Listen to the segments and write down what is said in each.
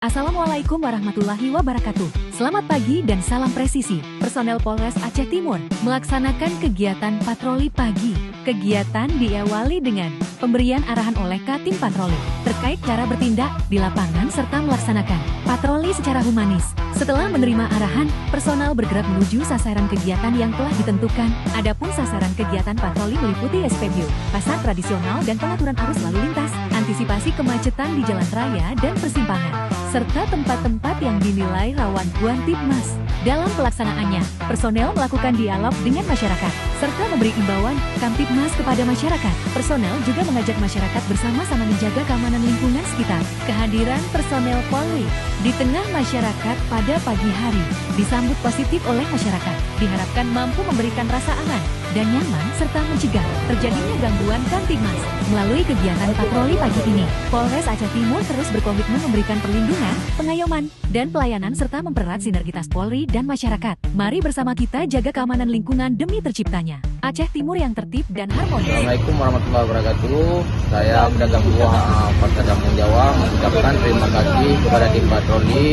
Assalamualaikum warahmatullahi wabarakatuh. Selamat pagi dan salam presisi. Personel Polres Aceh Timur melaksanakan kegiatan patroli pagi. Kegiatan diawali dengan pemberian arahan oleh Katim Patroli terkait cara bertindak di lapangan serta melaksanakan patroli secara humanis. Setelah menerima arahan, personel bergerak menuju sasaran kegiatan yang telah ditentukan. Adapun sasaran kegiatan patroli meliputi SPBU, pasar tradisional dan pengaturan arus lalu lintas, antisipasi kemacetan di jalan raya dan persimpangan, serta tempat-tempat yang dinilai rawan Kamtibmas. Dalam pelaksanaannya, personel melakukan dialog dengan masyarakat, serta memberi imbauan Kamtibmas kepada masyarakat. Personel juga mengajak masyarakat bersama-sama menjaga keamanan lingkungan sekitar. Kehadiran personel Polri di tengah masyarakat pada pagi hari disambut positif oleh masyarakat. Diharapkan mampu memberikan rasa aman dan nyaman serta mencegah terjadinya gangguan Kamtibmas. Melalui kegiatan patroli pagi ini, Polres Aceh Timur terus berkomitmen memberikan perlindungan, pengayoman, dan pelayanan serta mempererat sinergitas Polri dan masyarakat. Mari bersama kita jaga keamanan lingkungan demi terciptanya Aceh Timur yang tertib dan harmonis. Assalamualaikum warahmatullahi wabarakatuh. Saya pedagang buah Pasar Kampung Jawa mengucapkan terima kasih kepada tim patroli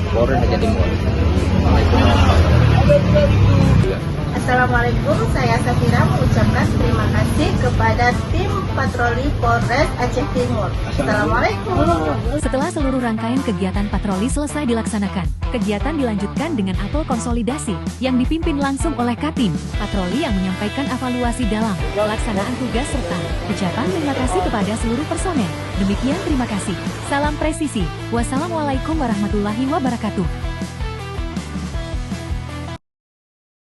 Polres Aceh Timur. Assalamualaikum warahmatullahi wabarakatuh. Assalamualaikum, saya Safira mengucapkan terima kasih kepada tim patroli Polres Aceh Timur. Assalamualaikum. Setelah seluruh rangkaian kegiatan patroli selesai dilaksanakan, kegiatan dilanjutkan dengan apel konsolidasi yang dipimpin langsung oleh Katim Patroli yang menyampaikan evaluasi dalam pelaksanaan tugas serta ucapan terima kasih kepada seluruh personel. Demikian, terima kasih. Salam presisi. Wassalamualaikum warahmatullahi wabarakatuh.